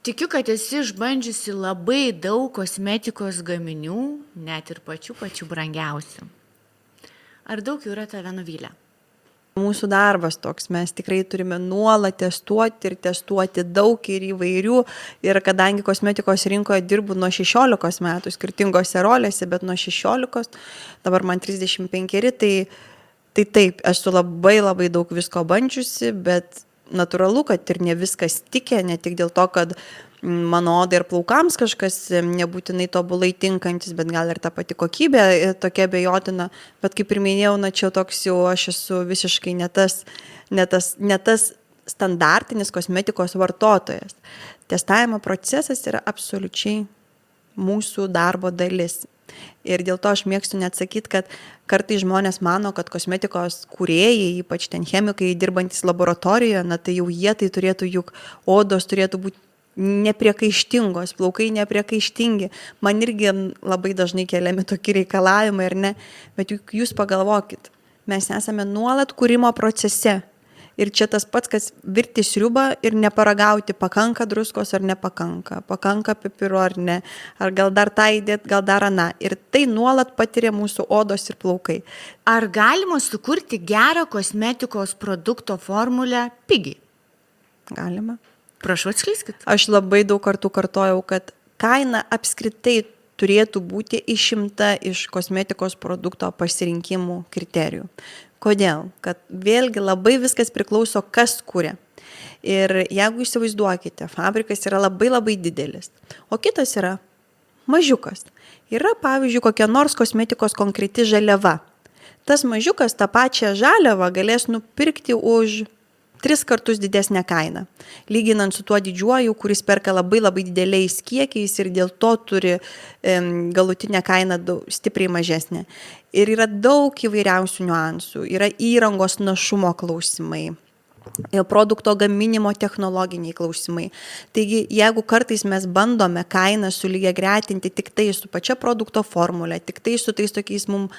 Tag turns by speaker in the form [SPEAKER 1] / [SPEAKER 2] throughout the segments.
[SPEAKER 1] Tikiu, kad esi išbandžiusi labai daug kosmetikos gaminių, net ir pačių brangiausių. Ar daug jų yra tave nuvylę?
[SPEAKER 2] Mūsų darbas toks, mes tikrai turime nuolat testuoti ir testuoti daug ir įvairių. Ir kadangi kosmetikos rinkoje dirbu nuo 16 metų, skirtingose rolėse, bet nuo 16, dabar man 35, tai taip, esu labai daug visko bandžiusi, bet natūralu, kad ir ne viskas tikė, ne tik dėl to, kad mano odai ir plaukams kažkas nebūtinai tobulai tinkantis, bet gal ir ta pati kokybė tokia abejotina. Bet kaip ir minėjau, čia toks jau aš esu visiškai ne tas standartinis kosmetikos vartotojas. Testavimo procesas yra absoliučiai mūsų darbo dalis. Ir dėl to aš mėgstu net sakyti, kad kartais žmonės mano, kad kosmetikos kūrėjai, ypač ten chemikai dirbantis laboratorijoje, tai jau jie tai turėtų, juk odos turėtų būti nepriekaištingos, plaukai nepriekaištingi. Man irgi labai dažnai keliami tokie reikalavimai, ar ne? Bet juk jūs pagalvokit, mes esame nuolat kūrimo procese. Ir čia tas pats, kas virti sriubą ir neparagauti, pakanka druskos ar nepakanka, pakanka pipiro ar ne, ar gal dar tą įdėt, gal dar aną. Ir tai nuolat patiria mūsų odos ir plaukai.
[SPEAKER 1] Ar galima sukurti gerą kosmetikos produkto formulę pigiai?
[SPEAKER 2] Galima.
[SPEAKER 1] Prašau, atskleiskit.
[SPEAKER 2] Aš labai daug kartų kartojau, kad kaina apskritai turėtų būti išimta iš kosmetikos produkto pasirinkimų kriterijų. Kodėl? Kad vėlgi labai viskas priklauso, kas kuria. Ir jeigu įsivaizduokite, fabrikas yra labai didelis, o kitas yra mažiukas. Yra, pavyzdžiui, kokia nors kosmetikos konkreti žaliava. Tas mažiukas tą pačią žaliavą galės nupirkti už 3 kartus didesnę kainą, lyginant su tuo didžiuoju, kuris perka labai dideliais kiekiais ir dėl to turi galutinę kainą stipriai mažesnę. Ir yra daug įvairiausių niuansų, yra įrangos našumo klausimai, produkto gaminimo technologiniai klausimai. Taigi, jeigu kartais mes bandome kainą sulygiagretinti tik tai su pačia produkto formulė, tik tai su tais tokiais mums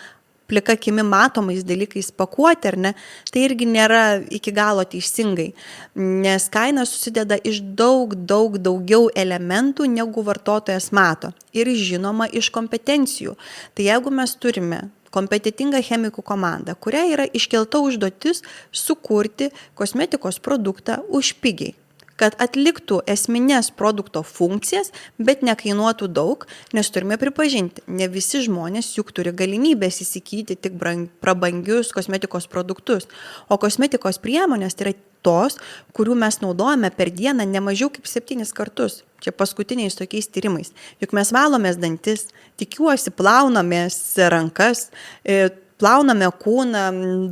[SPEAKER 2] plika akimi matomais dalykais pakuoti, ar ne, tai irgi nėra iki galo teisingai, nes kaina susideda iš daugiau elementų, negu vartotojas mato ir žinoma iš kompetencijų. Tai jeigu mes turime kompetitingą chemikų komandą, kuria yra iškelta užduotis sukurti kosmetikos produktą už pigiai, kad atliktų esminės produkto funkcijas, bet nekainuotų daug, nes turime pripažinti, ne visi žmonės juk turi galimybės įsigyti tik prabangius kosmetikos produktus, o kosmetikos priemonės tai yra tos, kurių mes naudojame per dieną ne mažiau kaip 7 kartus. Čia paskutiniais tokiais tyrimais. Juk mes valomės dantis, tikiuosi plaunamės rankas, plauname kūną,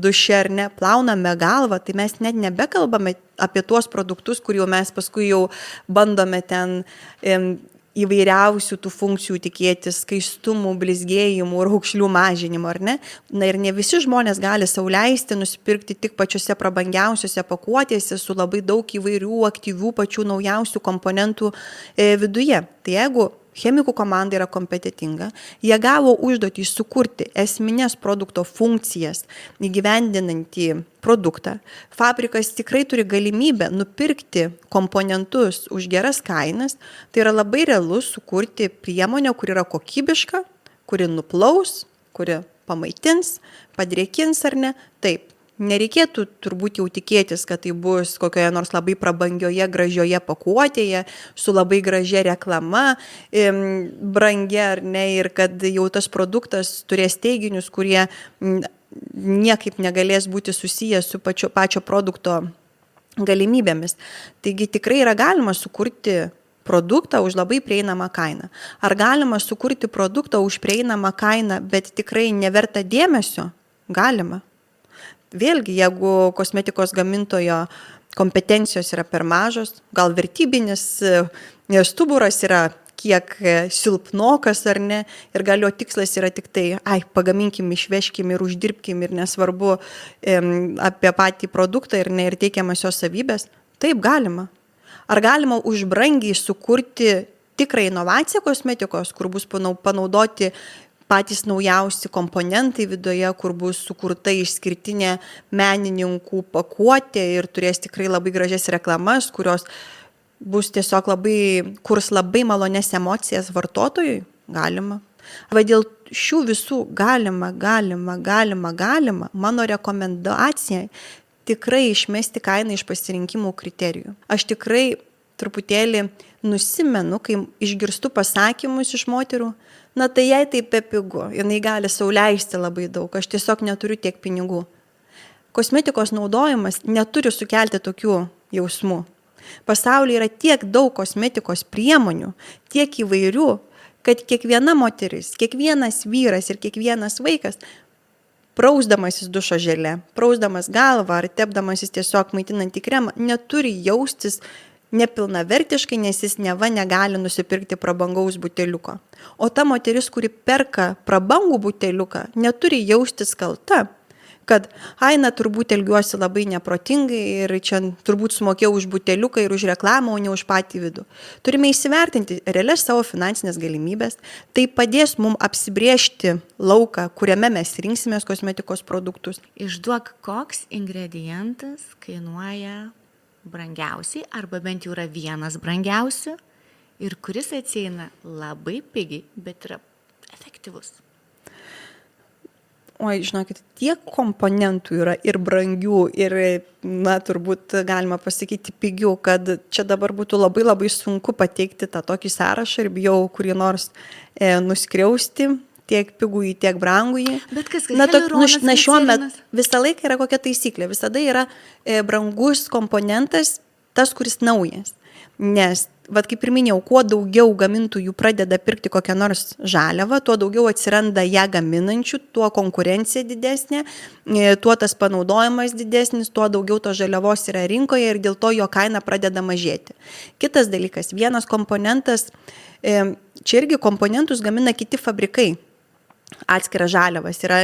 [SPEAKER 2] duše ar ne, plauname galvą, tai mes net nebekalbame apie tuos produktus, kurių mes paskui jau bandome ten įvairiausių tų funkcijų tikėtis, skaistumų, blizgėjimų, raukšlių mažinimo, ar ne? Na ir ne visi žmonės gali sau leisti nusipirkti tik pačiose prabangiausiose pakuotėse su labai daug įvairių aktyvių pačių naujausių komponentų viduje. Tai jeigu chemikų komanda yra kompetitinga, jie gavo užduotį sukurti esminės produkto funkcijas įgyvendinantį produktą. Fabrikas tikrai turi galimybę nupirkti komponentus už geras kainas, tai yra labai realu sukurti priemonę, kuri yra kokybiška, kuri nuplaus, kuri pamaitins, padrėkins ar ne. Taip. Nereikėtų turbūt jau tikėtis, kad tai bus kokioje nors labai prabangioje, gražioje pakuotėje, su labai gražia reklama, brangia ar ne, ir kad jau tas produktas turės teiginius, kurie niekaip negalės būti susijęs su pačio produkto galimybėmis. Taigi tikrai yra galima sukurti produktą už labai prieinamą kainą. Ar galima sukurti produktą už prieinamą kainą, bet tikrai neverta dėmesio? Galima. Vėlgi, jeigu kosmetikos gamintojo kompetencijos yra per mažos, gal vertybinis stuburas yra kiek silpnokas ar ne, ir gal jo tikslas yra tik tai, pagaminkim, išveškim ir uždirbkim ir nesvarbu apie patį produktą ir teikiamas jo savybės, taip galima. Ar galima už brangiai sukurti tikrą inovaciją kosmetikos, kur bus panaudoti patys naujausi komponentai viduje, kur bus sukurta išskirtinė menininkų pakuotė ir turės tikrai labai gražias reklamas, kurios bus tiesiog kurs labai malones emocijas vartotojui, galima. Va dėl šių visų galima, mano rekomendacija tikrai išmesti kainą iš pasirinkimų kriterijų. Aš tikrai truputėlį nusimenu, kai išgirstu pasakymus iš moterų, na tai jai tai bepigu, jinai gali sau leisti labai daug, aš tiesiog neturiu tiek pinigų. Kosmetikos naudojimas neturi sukelti tokių jausmų. Pasaulyje yra tiek daug kosmetikos priemonių, tiek įvairių, kad kiekviena moteris, kiekvienas vyras ir kiekvienas vaikas, prausdamasis dušo želė, prausdamas galvą ar tepdamasis tiesiog maitinantį kremą, neturi jaustis nepilnavertiškai, nes jis neva negali nusipirkti prabangaus buteliuko. O ta moteris, kuri perka prabangų buteliuką, neturi jaustis kalta, kad aina turbūt elgiuosi labai neprotingai ir čia turbūt sumokėjau už buteliuką ir už reklamą, o ne už patį vidų. Turime įsivertinti realias savo finansinės galimybės, tai padės mums apsibriežti lauką, kuriame mes rinksimės kosmetikos produktus.
[SPEAKER 1] Išduok, koks ingredientas kainuoja brangiausiai, arba bent jau yra vienas brangiausių ir kuris atsieina labai pigiai, bet yra efektyvus.
[SPEAKER 2] Oi, žinokit, tiek komponentų yra ir brangių, ir, na, turbūt galima pasakyti pigių, kad čia dabar būtų labai sunku pateikti tą tokį sąrašą ir bijau kurį nors nuskriausti, tiek pigųjį, tiek brangųjį.
[SPEAKER 1] Bet kas,
[SPEAKER 2] na, šiuo metu visą laiką yra kokia taisyklė, visada yra brangus komponentas tas, kuris naujas. Nes, vat kaip ir minėjau, kuo daugiau gamintojų pradeda pirkti kokią nors žaliavą, tuo daugiau atsiranda ją gaminančių, tuo konkurencija didesnė, tuo tas panaudojimas didesnis, tuo daugiau to žaliavos yra rinkoje ir dėl to jo kaina pradeda mažėti. Kitas dalykas, vienas komponentas, čia irgi komponentus gamina kiti fabrikai. Atskiras žaliavas, yra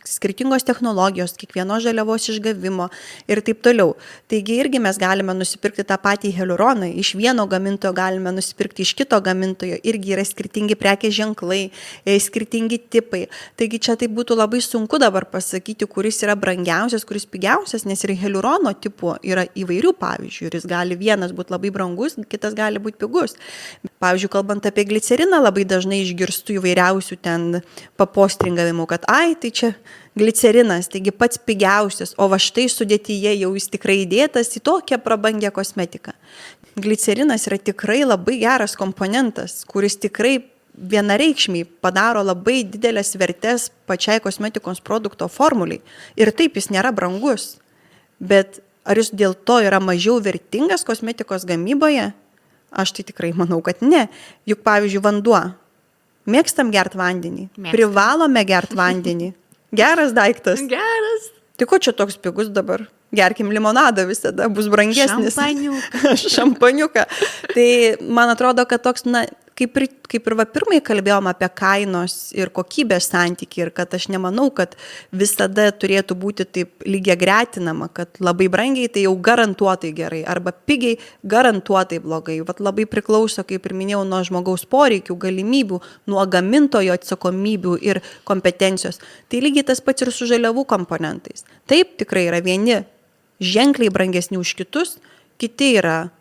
[SPEAKER 2] skirtingos technologijos, kiekvienos žaliavos išgavimo ir taip toliau. Taigi irgi mes galime nusipirkti tą patį hialuroną, iš vieno gamintojo galime nusipirkti iš kito gamintojo, irgi yra skirtingi prekės ženklai, skirtingi tipai. Taigi čia tai būtų labai sunku dabar pasakyti, kuris yra brangiausias, kuris pigiausias, nes ir hialurono tipų yra įvairių pavyzdžių ir jis gali vienas būti labai brangus, kitas gali būti pigus. Pavyzdžiui, kalbant apie gliceriną, labai dažnai išgirstu įvairiausių ten papostringavimų, kad ai, tai čia glicerinas, taigi pats pigiausias, o va štai sudėtyje jau jis tikrai įdėtas į tokią prabangę kosmetiką. Glicerinas yra tikrai labai geras komponentas, kuris tikrai vienareikšmiai padaro labai didelės vertės pačiai kosmetikos produkto formuliai. Ir taip jis nėra brangus. Bet ar jis dėl to yra mažiau vertingas kosmetikos gamyboje? Aš tai tikrai manau, kad ne. Juk pavyzdžiui, vanduo. Mėgstam gert vandenį.
[SPEAKER 1] Mėgstam.
[SPEAKER 2] Privalome gert vandenį. Geras daiktas.
[SPEAKER 1] Geras.
[SPEAKER 2] Tai ko čia toks pigus dabar? Gerkim limonadą visada, bus brangesnis.
[SPEAKER 1] Šampaniuką.
[SPEAKER 2] Šampaniuką. Tai man atrodo, kad toks, na, kaip ir va pirmai kalbėjom apie kainos ir kokybės santykį ir kad aš nemanau, kad visada turėtų būti taip lygiai gretinama, kad labai brangiai tai jau garantuotai gerai arba pigiai garantuotai blogai. Vat labai priklauso, kaip ir minėjau, nuo žmogaus poreikių, galimybių, nuo gamintojo atsakomybių ir kompetencijos. Tai lygiai tas pats ir su žaliavų komponentais. Taip, tikrai yra vieni ženkliai brangesni už kitus, kiti yra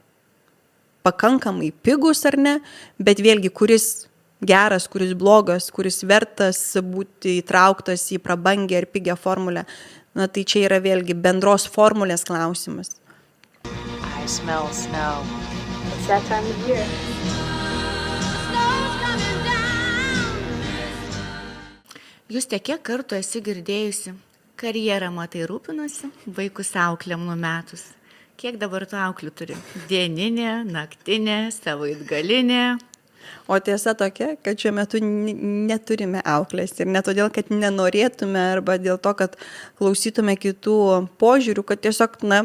[SPEAKER 2] pakankamai pigus ar ne, bet vėlgi kuris geras, kuris blogas, kuris vertas būti įtrauktas į prabangę ir pigią formulę, na tai čia yra vėlgi bendros formulės klausimas.
[SPEAKER 3] I smell snow.
[SPEAKER 4] It's that time of year.
[SPEAKER 1] Jūs kiek kartų esi girdėjusi, karjerą matai rūpinusi, vaikus auklėm numetus. Kiek dabar tu auklių turi? Dieninė, naktinė, savaitgalinė.
[SPEAKER 2] O tiesa tokia, kad šiuo metu neturime auklės ir ne todėl, kad nenorėtume arba dėl to, kad klausytume kitų požiūrių, kad tiesiog, na,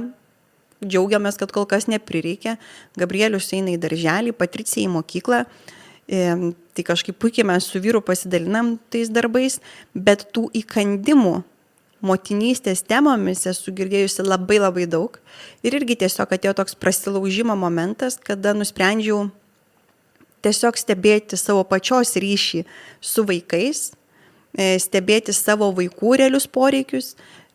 [SPEAKER 2] džiaugiamės, kad kol kas neprireikia. Gabrielius eina į darželį, Patricija į mokyklą. Tai kažkaip puikiai mes su vyru pasidalinam tais darbais, bet tų įkandimų motinystės temomis esu girdėjusi labai daug. Ir irgi tiesiog atėjo toks prasilaužimo momentas, kada nusprendžiau tiesiog stebėti savo pačios ryšį su vaikais, stebėti savo vaikų realius poreikius,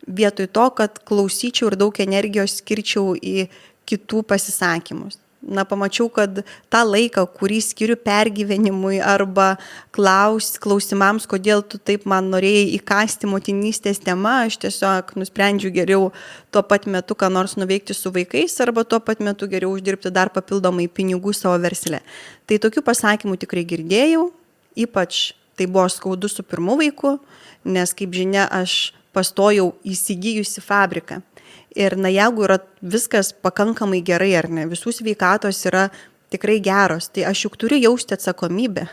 [SPEAKER 2] vietoj to, kad klausyčiau ir daug energijos skirčiau į kitų pasisakymus. pamačiau, kad tą laiką, kurį skiriu pergyvenimui arba klausimams, kodėl tu taip man norėjai įkasti motinystės temą, aš tiesiog nusprendžiu geriau tuo pat metu, ką nors nuveikti su vaikais, arba tuo pat metu geriau uždirbti dar papildomai pinigų savo versle. Tai tokių pasakymų tikrai girdėjau, ypač tai buvo skaudu su pirmu vaiku, nes, kaip žinia, aš pastojau įsigijusi fabriką. Ir jeigu yra viskas pakankamai gerai, ar ne, visų sveikatos yra tikrai geros, tai aš juk turiu jausti atsakomybę.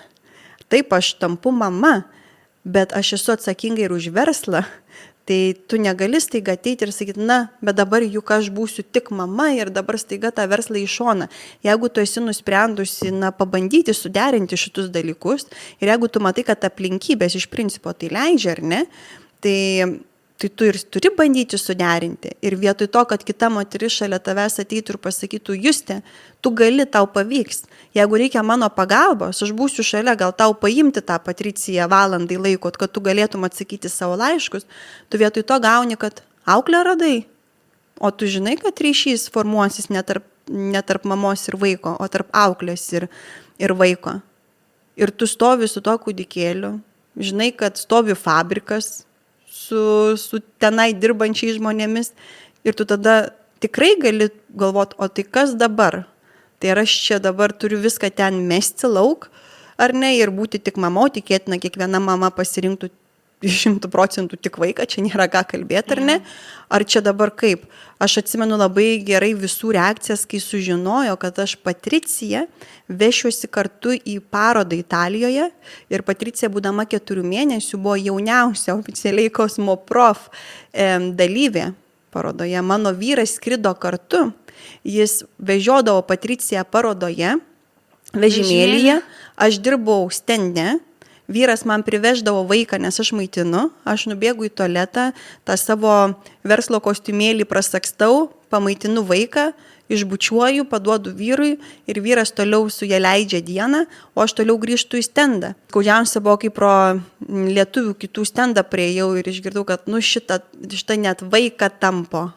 [SPEAKER 2] Taip, aš tampu mama, bet aš esu atsakinga ir už verslą. Tai tu negali staiga ateiti ir sakyti, bet dabar juk aš būsiu tik mama ir dabar staiga tą verslą į šoną. Jeigu tu esi nusprendusi, pabandyti suderinti šitus dalykus ir jeigu tu matai, kad aplinkybės iš principo tai leidžia, ar ne, tai tu ir turi bandyti suderinti. Ir vietoj to, kad kita moteris šalia tavęs ateitų ir pasakytų, Juste, tu gali, tau pavyks. Jeigu reikia mano pagalbos, aš būsiu šalia, gal tau paimti tą Patriciją valandai laiko, kad tu galėtum atsakyti savo laiškus, tu vietoj to gauni, kad auklę radai. O tu žinai, kad ryšys formuosis ne tarp mamos ir vaiko, o tarp auklės ir vaiko. Ir tu stovi su to kūdikėliu, žinai, kad stovi fabrikas, su tenai dirbančiais žmonėmis ir tu tada tikrai gali galvoti, o tai kas dabar? Tai ar aš čia dabar turiu viską ten mesti lauk, ar ne, ir būti tik mama, tikėtina, kiekviena mama pasirinktų 100% tik vaiką, čia nėra ką kalbėti, ar ne? Ar čia dabar kaip? Aš atsimenu labai gerai visų reakcijas, kai sužinojo, kad aš Patriciją vešiuosi kartu į parodą Italijoje ir Patricija, būdama 4 mėnesių, buvo jauniausia oficialiai Kosmoprof dalyvė parodoje. Mano vyras skrido kartu, jis vežiodavo Patriciją parodoje, vežimėlyje, aš dirbau stende. Vyras man priveždavo vaiką, nes aš maitinu, aš nubėgu į tualetą, tą savo verslo kostiumėlį prasakstau, pamaitinu vaiką, išbučiuoju, paduodu vyrui ir vyras toliau su ją leidžia dieną, o aš toliau grįžtu į stendą. Skaudžiausia buvo, kai pro lietuvių kitų stendą priėjau ir išgirdau, kad šitą net vaiką tampo.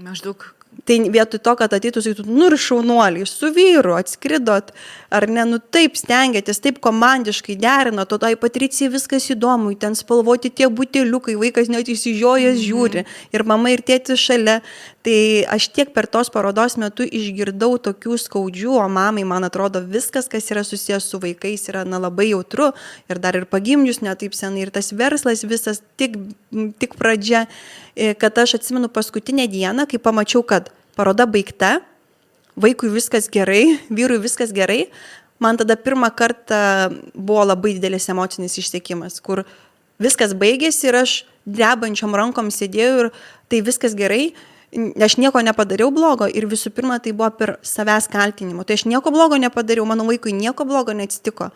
[SPEAKER 1] Maždaug.
[SPEAKER 2] Tai vietoj to, kad ateitų, sakytų, ir šaunuoliai, su vyru atskridot, ar ne, taip stengiatės, taip komandiškai derinot, o tai Patricijai viskas įdomu, ten spalvoti tie buteliukai, vaikas net įsižiojęs žiūri ir mama ir tėtis šalia. Tai aš tiek per tos parodos metu išgirdau tokių skaudžių, o mamai, man atrodo, viskas, kas yra susijęs su vaikais, yra labai jautru ir dar ir pagimdžius ne taip senai ir tas verslas visas tik pradžia, kad aš atsimenu paskutinę dieną, kai pamačiau, kad paroda baigta, vaikui viskas gerai, vyrui viskas gerai, man tada pirmą kartą buvo labai didelis emocinis išsekimas, kur viskas baigėsi ir aš drebančiom rankom sėdėjau ir tai viskas gerai, aš nieko nepadariau blogo ir visų pirma tai buvo per savęs kaltinimo. Tai aš nieko blogo nepadariau, mano vaikui nieko blogo neatsitiko.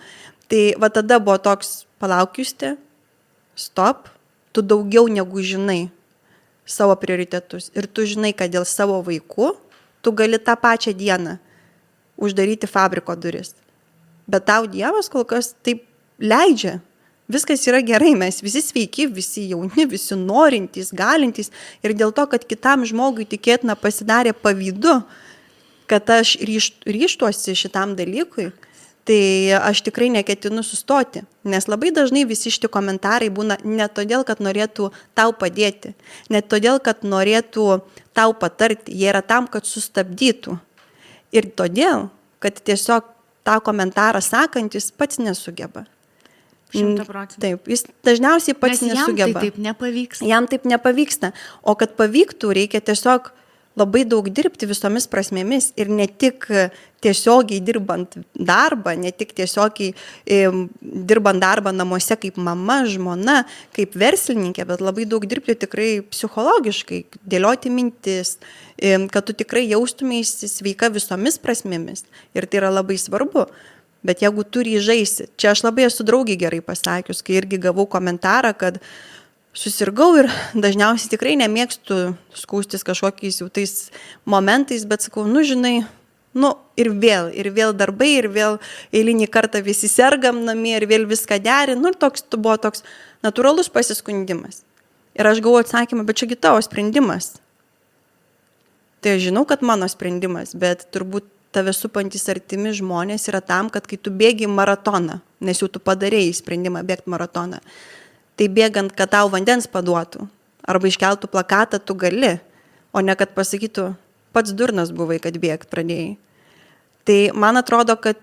[SPEAKER 2] Tai va tada buvo toks, palauk Juste, stop, tu daugiau negu žinai savo prioritetus ir tu žinai, kad dėl savo vaikų tu gali tą pačią dieną uždaryti fabriko duris. Bet tau Dievas kol kas taip leidžia. Viskas yra gerai, mes visi sveiki, visi jauni, visi norintys, galintys ir dėl to, kad kitam žmogui tikėtina pasidarė pavydu, kad aš ryštuosi šitam dalykui, tai aš tikrai neketinu sustoti, nes labai dažnai visi šitie komentarai būna ne todėl, kad norėtų tau padėti, ne todėl, kad norėtų tau patarti, jie yra tam, kad sustabdytų ir todėl, kad tiesiog tą komentarą sakantis pats nesugeba.
[SPEAKER 1] 100%.
[SPEAKER 2] Taip, jis dažniausiai pats nesugeba.
[SPEAKER 1] Jam tai taip nepavyksta.
[SPEAKER 2] Jam taip nepavyksta. O kad pavyktų, reikia tiesiog labai daug dirbti visomis prasmėmis ir ne tik tiesiogiai dirbant darbą, ne tik tiesiogiai dirbant darbą namuose kaip mama, žmona, kaip verslininkė, bet labai daug dirbti tikrai psichologiškai, dėlioti mintis, kad tu tikrai jaustumėsi sveika visomis prasmėmis. Ir tai yra labai svarbu. Bet jeigu tu ryžaisi, čia aš labai esu draugį gerai pasakius, kai irgi gavau komentarą, kad susirgau ir dažniausiai tikrai nemėgstu skųstis kažkokiais jau tais momentais, bet sakau, žinai, ir vėl darbai, ir vėl eilinį kartą visi sergam namie, ir vėl viską derin, ir toks buvo toks natūralus pasiskundimas. Ir aš gavau atsakymą, bet čiagi tavo sprendimas. Tai aš žinau, kad mano sprendimas, bet turbūt tave supantis artimi žmonės yra tam, kad kai tu bėgi maratoną, nes jau tu padarėjai sprendimą bėgti maratoną, tai bėgant, kad tau vandens paduotų arba iškeltų plakatą, tu gali, o ne kad pasakytų, pats durnas buvai, kad bėgt pradėjai. Tai man atrodo, kad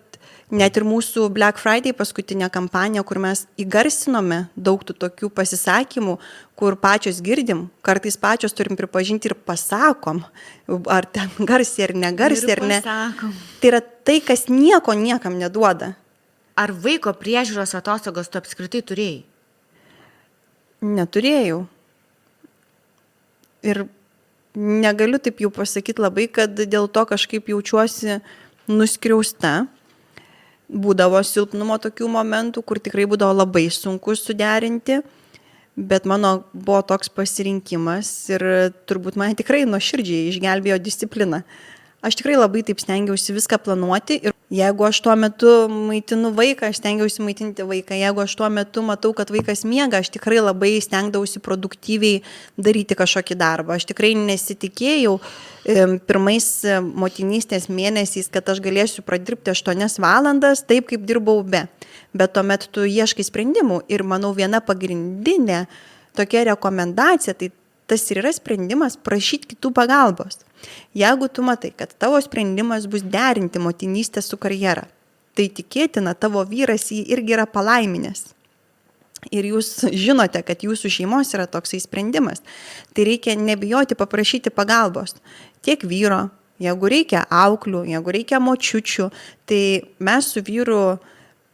[SPEAKER 2] net ir mūsų Black Friday paskutinė kampanija, kur mes įgarsinome daug tų tokių pasisakymų, kur pačios girdim, kartais pačios turim pripažinti ir pasakom, ar ten garsiai ar negarsiai ar ne.
[SPEAKER 1] Pasakom.
[SPEAKER 2] Tai yra tai, kas nieko niekam neduoda.
[SPEAKER 1] Ar vaiko priežiūros atostogos tu apskritai turėjai?
[SPEAKER 2] Neturėjau. Ir negaliu taip jau pasakyti labai, kad dėl to kažkaip jaučiuosi nuskriausta. Būdavo silpnumo tokių momentų, kur tikrai būdavo labai sunku suderinti, bet mano buvo toks pasirinkimas ir turbūt mane tikrai nuoširdžiai išgelbėjo disciplina. Aš tikrai labai taip stengiausi viską planuoti ir jeigu aš tuo metu maitinu vaiką, aš stengiausi maitinti vaiką. Jeigu aš tuo metu matau, kad vaikas miega, aš tikrai labai stengdavausi produktyviai daryti kažkokį darbą. Aš tikrai nesitikėjau pirmais motinystės mėnesiais, kad aš galėsiu pradirbti 8 valandas taip, kaip dirbau be. Bet tuomet tu ieškai sprendimų ir manau viena pagrindinė tokia rekomendacija, tai tas ir yra sprendimas prašyti kitų pagalbos. Jeigu tu matai, kad tavo sprendimas bus derinti motinystę su karjera, tai tikėtina tavo vyras jį irgi yra palaiminęs. Ir jūs žinote, kad jūsų šeimos yra toksai sprendimas. Tai reikia nebijoti paprašyti pagalbos. Tiek vyro, jeigu reikia auklių, jeigu reikia močiučių, tai mes su vyru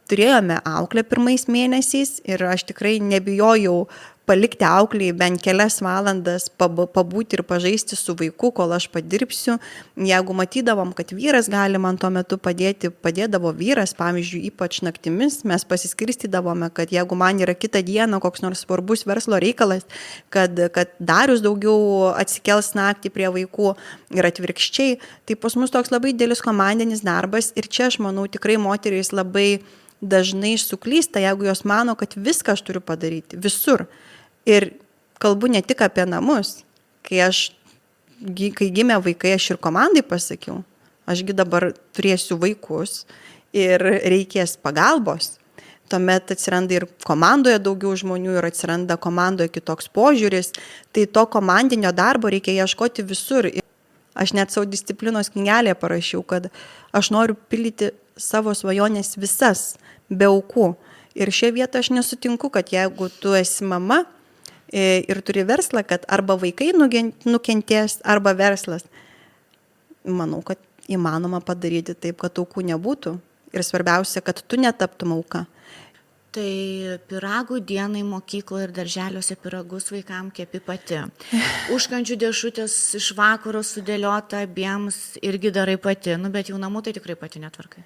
[SPEAKER 2] turėjome auklę pirmais mėnesiais ir aš tikrai nebijojau palikti auklį bent kelias valandas, pabūti ir pažaisti su vaiku, kol aš padirbsiu. Jeigu matydavom, kad vyras gali man tuo metu padėti, padėdavo vyras, pavyzdžiui, ypač naktimis, mes pasiskirstydavome, kad jeigu man yra kitą dieną koks nors svarbus verslo reikalas, kad Darius daugiau atsikels naktį prie vaikų ir atvirkščiai, tai pas mus toks labai didelis komandinis darbas ir čia aš manau tikrai moterys labai dažnai suklysta, jeigu jos mano, kad viską aš turiu padaryti, visur. Ir kalbu ne tik apie namus. Kai gimė vaikai, aš ir komandai pasakiau, ašgi dabar turėsiu vaikus ir reikės pagalbos. Tuomet atsiranda ir komandoje daugiau žmonių ir atsiranda komandoje kitoks požiūris. Tai to komandinio darbo reikia ieškoti visur. Aš net savo disciplinos knygelėje parašiau, kad aš noriu pildyti savo svajonės visas, be aukų. Ir šią vietą aš nesutinku, kad jeigu tu esi mama ir turi verslą, kad arba vaikai nukentės, arba verslas. Manau, kad įmanoma padaryti taip, kad aukų nebūtų. Ir svarbiausia, kad tu netaptum auka.
[SPEAKER 1] Tai pyragų dienai mokykloje ir darželiuose pyragus vaikams kepi pati. Užkandžių dėžutės iš vakaro sudėliota abiems irgi darai pati, bet jau namų tai tikrai pati netvarkai.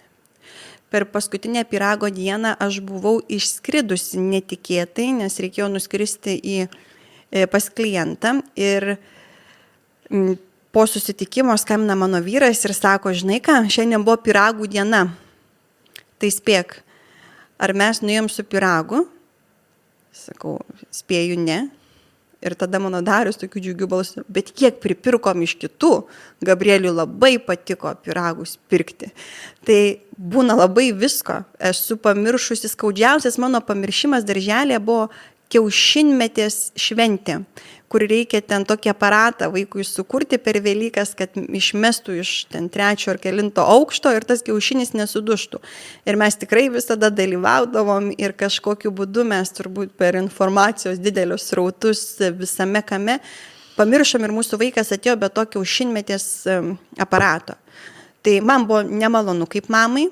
[SPEAKER 2] Per paskutinę pyrago dieną aš buvau išskridusi netikėtai, nes reikėjo nuskristi pas klientą ir po susitikimo skambina mano vyras ir sako, žinai ką, šiandien buvo pyragų diena, tai spėk, ar mes nuėjom su pyragu? Sakau, spėju ne. Ir tada mano Darius tokių džiugių balsų, bet kiek pripirkom iš kitų, Gabrieliui labai patiko pyragus pirkti. Tai būna labai visko. Esu pamiršusi, skaudžiausias mano pamiršimas darželėje buvo kiaušinmetės šventė, kur reikia ten tokį aparatą vaikui sukurti per Velykas, kad išmestų iš ten 3 ar 9 aukšto ir tas kiaušinis nesuduštų. Ir mes tikrai visada dalyvaudavom ir kažkokiu būdu mes turbūt per informacijos didelius srautus visame kame pamiršom ir mūsų vaikas atėjo be to kiaušinmetės aparato. Tai man buvo nemalonu kaip mamai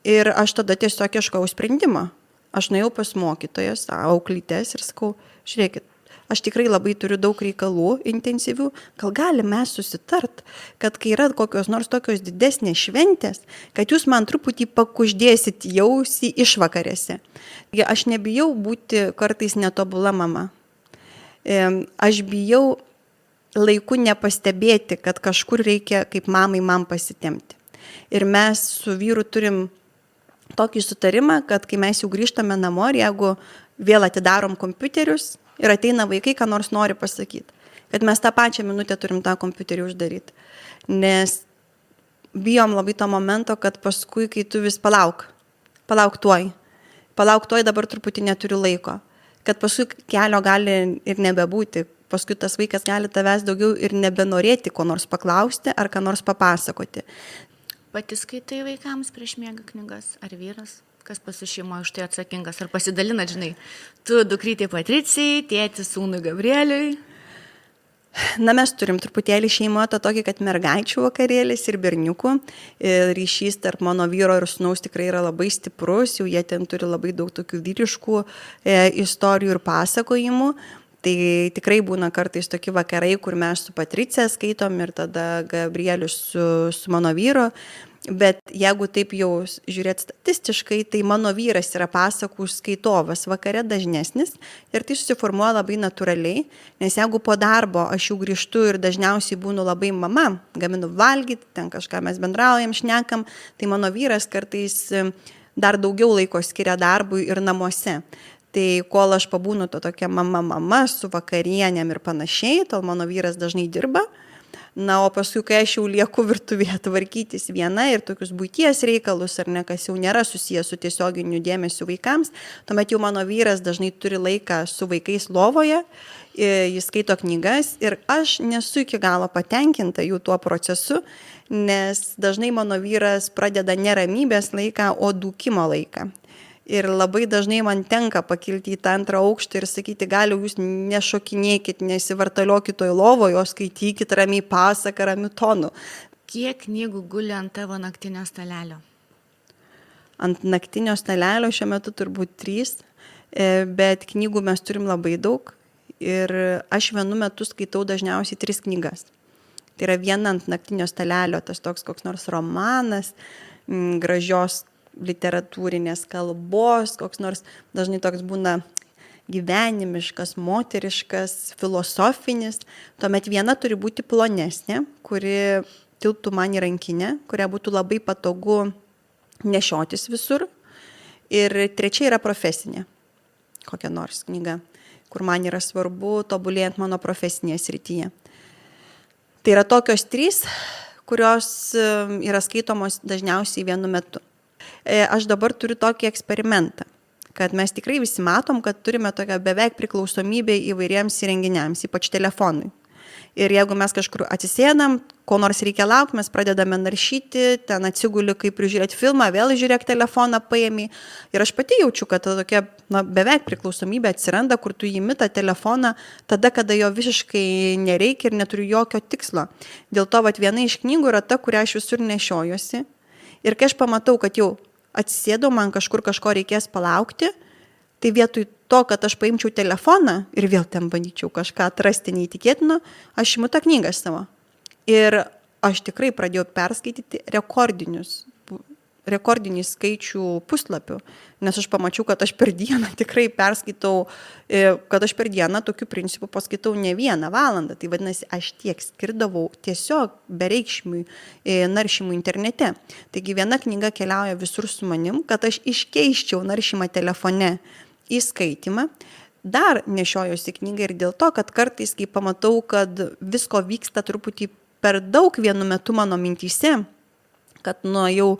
[SPEAKER 2] ir aš tada tiesiog ieškojau sprendimo. Aš nuėjau pas mokytojas, auklytės ir sakau, žiūrėkit, aš tikrai labai turiu daug reikalų intensyvių, gal galim mes susitart, kad kai yra kokios nors tokios didesnės šventės, kad jūs man truputį pakuždėsit jausi išvakarėse. Aš nebijau būti kartais netobula mama. Aš bijau laiku nepastebėti, kad kažkur reikia kaip mamai man pasitemti. Ir mes su vyru turim tokį sutarimą, kad kai mes jau grįžtame namo ir jeigu vėl atidarom kompiuterius ir ateina vaikai, ką nors nori pasakyti, kad mes tą pačią minutę turim tą kompiuterį uždaryti. Nes bijom labai to momento, kad paskui, kai tu vis palauk tuoj, dabar truputį neturiu laiko, kad paskui kelio gali ir nebebūti, paskui tas vaikas gali tavęs daugiau ir nebenorėti ko nors paklausti ar ką nors papasakoti.
[SPEAKER 1] Pati skaitai vaikams prieš miegą knygas, ar vyras? Kas pas šeimoje už tai atsakingas? Ar pasidalinat, žinai, tu dukrytė Patricijai, tėtis sūnui Gabrieliui?
[SPEAKER 2] Na, mes turim truputėlį šeimoje tą tokį, kad mergaičių vakarėlis ir berniukų. Ryšys tarp mano vyro ir sūnaus tikrai yra labai stiprus, jau jie ten turi labai daug tokių vyriškų istorijų ir pasakojimų. Tai tikrai būna kartais tokie vakarai, kur mes su Patricija skaitom ir tada Gabrielius su mano vyru. Bet jeigu taip jau žiūrėt statistiškai, tai mano vyras yra pasakų skaitovas vakare dažnesnis ir tai susiformuoja labai natūraliai, nes jeigu po darbo aš jau grįžtu ir dažniausiai būnu labai mama, gaminu valgyti, ten kažką mes bendraujam, šnekam, tai mano vyras kartais dar daugiau laiko skiria darbui ir namuose. Tai kol aš pabūnu to tokia mama su vakarienėm ir panašiai, tol mano vyras dažnai dirba. Na, o paskui, kai aš jau lieku virtuvėje tvarkytis viena ir tokius buities reikalus, ar ne, kas jau nėra susijęs su tiesioginiu dėmesiu vaikams, tuomet jau mano vyras dažnai turi laiką su vaikais lovoje, jis skaito knygas ir aš nesu iki galo patenkinta jų tuo procesu, nes dažnai mano vyras pradeda neramybės laiką, o dūkimo laiką. Ir labai dažnai man tenka pakilti į tą antrą aukštą ir sakyti, gal jūs nešokinėkit, nesivartaliokit toj lovoje, o skaitykit ramiai pasaką, ramiu tonu.
[SPEAKER 1] Kiek knygų guli ant tavo naktinio stalelio?
[SPEAKER 2] Ant naktinio stalelio šiuo metu turbūt 3, bet knygų mes turim labai daug ir aš vienu metu skaitau dažniausiai 3 knygas. Tai yra viena ant naktinio stalelio, tas toks koks nors romanas, gražios literatūrinės kalbos, koks nors dažnai toks būna gyvenimiškas, moteriškas, filosofinis. Tuomet viena turi būti plonesnė, kuri tilptų man į rankinę, kurią būtų labai patogu nešiotis visur. Ir trečia yra profesinė, kokia nors knyga, kur man yra svarbu tobulėjant mano profesinėje srityje. Tai yra tokios 3, kurios yra skaitomos dažniausiai vienu metu. Aš dabar turiu tokį eksperimentą, kad mes tikrai visi matom, kad turime tokią beveik priklausomybę įvairiems įrenginiams, ypač telefonui. Ir jeigu mes kažkur atsisėdam, ko nors reikia laukti, mes pradedame naršyti, ten atsiguli, kaip prižiūrėti filmą, vėl žiūrėk telefoną paėmį. Ir aš pati jaučiu, kad tokia beveik priklausomybė atsiranda, kur tu įimi tą telefoną tada, kada jo visiškai nereikia ir neturiu jokio tikslo. Dėl to viena iš knygų yra ta, kurią aš visur nešiojuosi. Ir kai aš pamatau, kad jau atsisėdau, man kažkur kažko reikės palaukti, tai vietoj to, kad aš paimčiau telefoną ir vėl ten bandyčiau kažką atrasti neįtikėtino, aš imu tą knygą savo. Ir aš tikrai pradėjau perskaityti rekordinį skaičių puslapių, nes aš pamačiau, kad aš per dieną tikrai perskaitau, kad aš per dieną tokiu principu paskaitau ne 1 valandą. Tai vadinasi, aš tiek skirdavau tiesiog bereikšmiui naršymui internete. Taigi viena knyga keliauja visur su manim, kad aš iškeiščiau naršymą telefone į skaitymą. Dar nešiojuosi knygą ir dėl to, kad kartais, kai pamatau, kad visko vyksta truputį per daug vienu metu mano mintyse, kad jau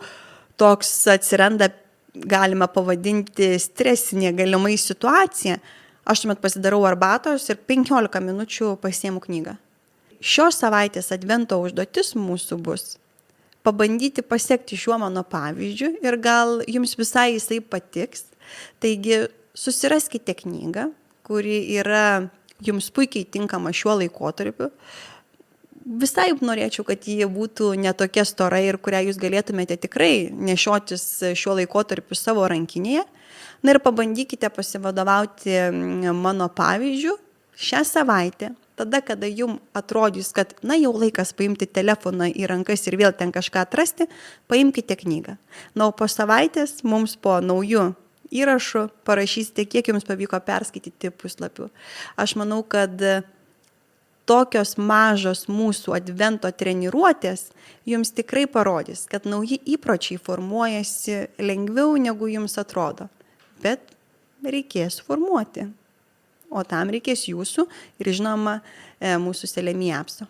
[SPEAKER 2] toks atsiranda, galima pavadinti, stresinė galimai situacija, aš tuomet pasidarau arbatos ir 15 minučių pasiimu knygą. Šios savaitės advento užduotis mūsų bus pabandyti pasiekti šiuo mano pavyzdžiu ir gal jums visai jisai patiks. Taigi susiraskite knygą, kuri yra jums puikiai tinkama šiuo laikotarpiu. Visai norėčiau, kad ji būtų netokia stora ir kurią jūs galėtumėte tikrai nešiotis šiuo laikotarpiu savo rankinėje. Na ir pabandykite pasivadovauti mano pavyzdžiu šią savaitę, tada, kada jums atrodys, kad jau laikas paimti telefoną į rankas ir vėl ten kažką atrasti, paimkite knygą. Na, o po savaitės mums po naujų įrašų parašysite, kiek jums pavyko perskaityti puslapių. Aš manau, kad tokios mažos mūsų advento treniruotės jums tikrai parodys, kad nauji įpročiai formuojasi lengviau, negu jums atrodo. Bet reikės formuoti. O tam reikės jūsų ir žinoma mūsų Selemi Apso.